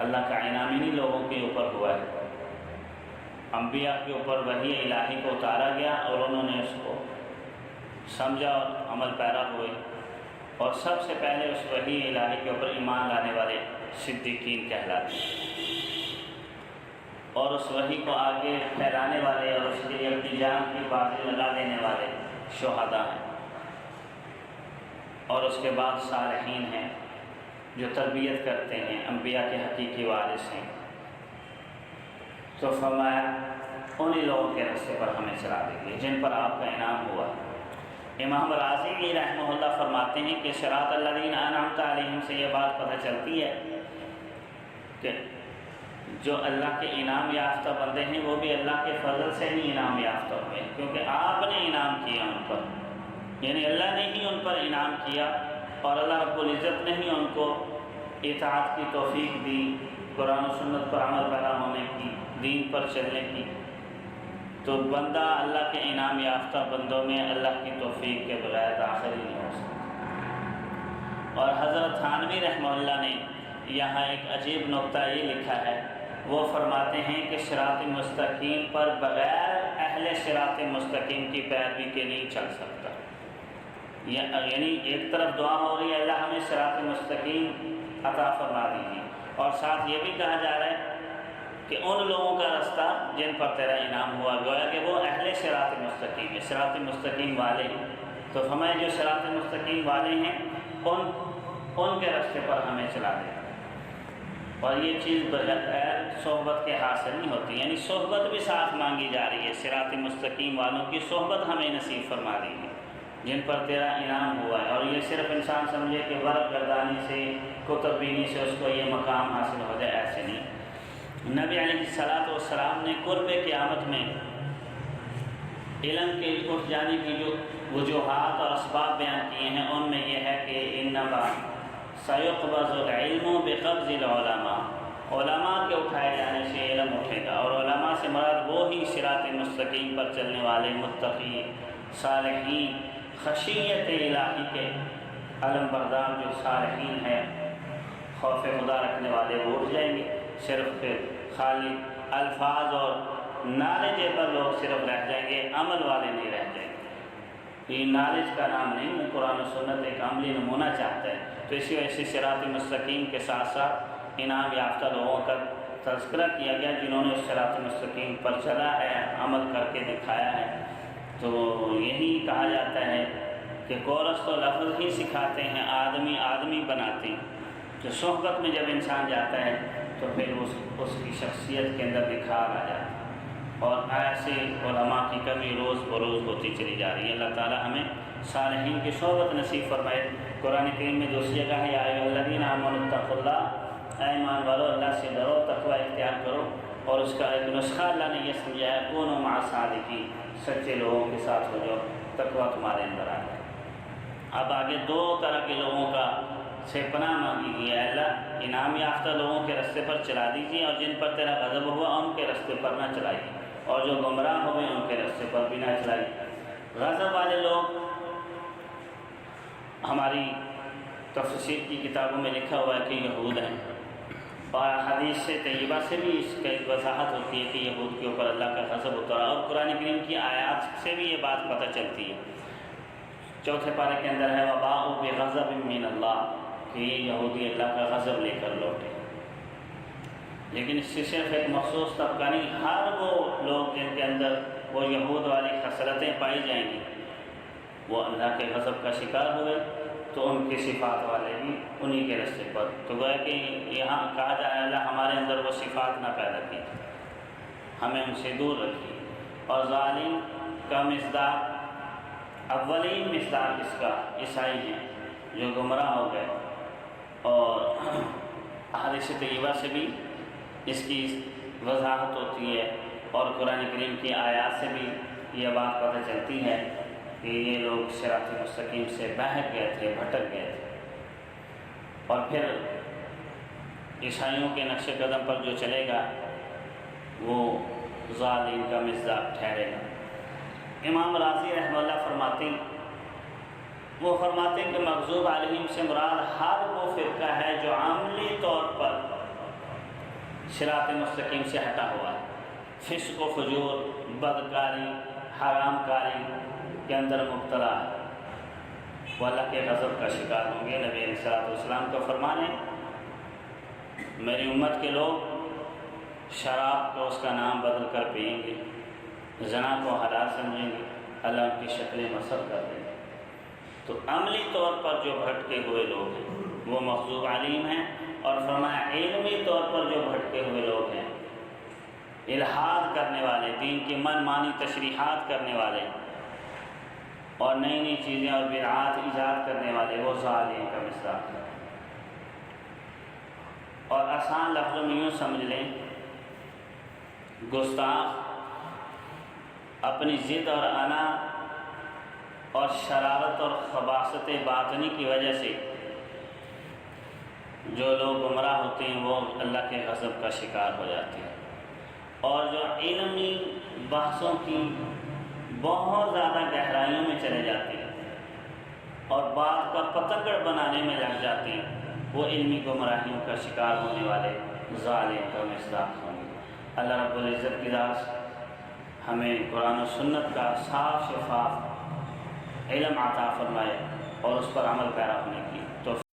اللہ کا انعام انہی لوگوں کے اوپر ہوا ہے۔ انبیاء کے اوپر وحی الہی کو اتارا گیا اور انہوں نے اس کو سمجھا اور عمل پیرا ہوئے، اور سب سے پہلے اس وحی الہی کے اوپر ایمان لانے والے صدیقین کہلاتے ہیں، اور اس وحی کو آگے پھیلانے والے اور اس کے لیے اپنی جان کی بازی لگا دینے والے شہداء ہیں، اور اس کے بعد صالحین ہیں جو تربیت کرتے ہیں، انبیاء کے حقیقی وارث ہیں۔ تو فرمایا انہی لوگوں کے راستے پر ہمیں چلا دیجیے جن پر آپ کا انعام ہوا۔ امام راضی رحمہ اللہ فرماتے ہیں کہ صراط الذین انعمت علیہم سے یہ بات پتہ چلتی ہے کہ جو اللہ کے انعام یافتہ بندے ہیں وہ بھی اللہ کے فضل سے ہی انعام یافتہ ہوئے ہیں، کیونکہ آپ نے انعام کیا ان پر، یعنی اللہ نے ہی ان پر انعام کیا، اور اللہ رب العزت نے ہی ان کو اطاعت کی توفیق دی، قرآن و سنت پر عمل پیرا ہونے کی، دین پر چلنے کی۔ تو بندہ اللہ کے انعام یافتہ بندوں میں اللہ کی توفیق کے بغیر داخل ہی نہیں ہو سکتا۔ اور حضرت تھانوی رحمہ اللہ نے یہاں ایک عجیب نقطہ یہ لکھا ہے، وہ فرماتے ہیں کہ صراط مستقیم پر بغیر اہل صراط مستقیم کی پیروی کے نہیں چل سکتا۔ یعنی ایک طرف دعا ہو رہی ہے اللہ ہمیں صراط مستقیم عطا فرما دیجیے، اور ساتھ یہ بھی کہا جا رہا ہے کہ ان لوگوں کا راستہ جن پر تیرا انعام ہوا، گویا کہ وہ اہل صراط مستقیم ہے، صراط مستقیم والے ہیں۔ تو ہمیں جو صراط مستقیم والے ہیں ان کے راستے پر ہمیں چلا دے، اور یہ چیز بغیر صحبت کے حاصل نہیں ہوتی، یعنی صحبت بھی ساتھ مانگی جا رہی ہے۔ صراط مستقیم والوں کی صحبت ہمیں نصیب فرما دیجیے جن پر تیرا انعام ہوا ہے، اور یہ صرف انسان سمجھے کہ ورق گردانی سے، کتب بینی سے اس کو یہ مقام حاصل ہو جائے، ایسے نہیں۔ نبی علیہ السلام نے قرب قیامت میں علم کے اٹھ جانے کی جو وجوہات اور اسباب بیان کیے ہیں، ان میں یہ ہے کہ انما سیقبض العلم بقبض العلماء، علماء کے اٹھائے جانے سے علم اٹھے گا، اور علماء سے مراد وہی صراط مستقیم پر چلنے والے متقی، صالحین، خشیت الہی کے علم بردار جو صالحین ہیں، خوف خدا رکھنے والے وہ اٹھ جائیں گے۔ صرف خالی الفاظ اور نالجیبل لوگ صرف رہ جائیں گے، عمل والے نہیں رہ جائیں گے۔ یہ نالج کا نام نہیں، قرآن و سنت ایک عملی نمونہ چاہتا ہے، تو اسی وجہ سے صراط مستقیم کے ساتھ ساتھ انعام یافتہ لوگوں کا تذکرہ کیا گیا جنہوں نے صراط مستقیم پر چلا ہے، عمل کر کے دکھایا ہے۔ تو یہی کہا جاتا ہے کہ کورس تو لفظ ہی سکھاتے ہیں، آدمی آدمی بناتے ہیں۔ جو صحبت میں جب انسان جاتا ہے تو پھر اس کی شخصیت کے اندر نکھار آ جاتا ہے، اور ایسے علماء کی کمی روز بروز ہوتی چلی جا رہی ہے۔ اللہ تعالی ہمیں صالحین کی صحبت نصیب فرمائے۔ قرآن کریم میں دوسری جگہ ہے، یا ایھا الذین آمنوا اتقوا اللہ، اے ایمان والو اللہ سے ڈرو، تقوی اختیار کرو، اور اس کا ایک نسخہ اللہ نے یہ سمجھایا، کونوا مع الصادقین، سچے لوگوں کے ساتھ ہو جاؤ، تقوی تمہارے اندر آ جائے۔ اب آگے دو طرح کے لوگوں کا سے پناہ مانگی گئی ہے، اللہ انعام یافتہ لوگوں کے راستے پر چلا دیجیے، اور جن پر تیرا غضب ہوا ان کے راستے پر نہ چلائیے، اور جو گمراہ ہوئے ان کے راستے پر بھی نہ چلائیے۔ غضب والے لوگ ہماری تفسیر کی کتابوں میں لکھا ہوا ہے کہ یہود ہیں، اور حدیث سے طیبہ سے بھی اس کی وضاحت ہوتی ہے کہ یہود کے اوپر اللہ کا غضب ہوتا ہے، اور قرآن کریم کی آیات سے بھی یہ بات پتہ چلتی ہے۔ چوتھے پارے کے اندر ہے وَبَاءُوا بِغَضَبٍ مِّنَ اللَّهِ، کہ یہ یہودی اللہ کا غضب لے کر لوٹے۔ لیکن اس سے صرف ایک مخصوص طبقہ نہیں، ہر وہ لوگ جن کے اندر وہ یہود والی خصلتیں پائی جائیں گی وہ اللہ کے غضب کا شکار ہوئے، تو ان کی صفات والے بھی انہی کے راستے پر۔ تو گویا کہ یہاں کہا جا رہا ہے اللہ ہمارے اندر وہ صفات نہ پیدا کی، ہمیں ان سے دور رکھی۔ اور ظالم کا مصداق، اولین مصداق اس کا عیسائی ہیں جو گمراہ ہو گئے، اور احادیث طیبہ سے بھی اس کی وضاحت ہوتی ہے، اور قرآن کریم کی آیات سے بھی یہ بات پتہ چلتی ہے کہ یہ لوگ صراط مستقیم سے بہک گئے تھے، بھٹک گئے تھے، اور پھر عیسائیوں کے نقش قدم پر جو چلے گا وہ ظالم کا مصداق ٹھہرے گا۔ امام راضی رحمہ اللہ فرماتے ہیں کہ مغضوب علیہم سے مراد ہر وہ فرقہ ہے جو عملی طور پر صراط مستقیم سے ہٹا ہوا ہے، فسق و فجور، بدکاری، حرام کاری کے اندر مبتلا ہے، وہ اللہ کے غضب کا شکار ہوں گے۔ نبی علیہ السلام کا فرمان ہے میری امت کے لوگ شراب کو اس کا نام بدل کر پئیں گے، زنا کو حلال سمجھیں گے، اللہ ان کی شکلیں مسخ کر دیں گے۔ تو عملی طور پر جو بھٹکے ہوئے لوگ ہیں وہ مغضوب علیم ہیں، اور فرمایا علمی طور پر جو بھٹکے ہوئے لوگ ہیں، الحاد کرنے والے، دین کی من مانی تشریحات کرنے والے اور نئی نئی چیزیں اور بدعات ایجاد کرنے والے، وہ ظالم کا مصداق ہے۔ اور آسان لفظوں میں یوں سمجھ لیں، گستاخ اپنی ضد اور انا اور شرارت اور خباثت باطنی کی وجہ سے جو لوگ گمراہ ہوتے ہیں وہ اللہ کے غضب کا شکار ہو جاتے ہیں، اور جو علمی بحثوں کی بہت زیادہ گہرائیوں میں چلے جاتے ہیں اور بات کا پتنگڑ بنانے میں لگ جاتے ہیں، وہ علمی گمراہیوں کا شکار ہونے والے ظالم کا مصداق ہوں گے۔ اللہ رب العزت کی ذات ہمیں قرآن و سنت کا صاف شفاف علم عطا فرمائے اور اس پر عمل پیرا ہونے کی توفیق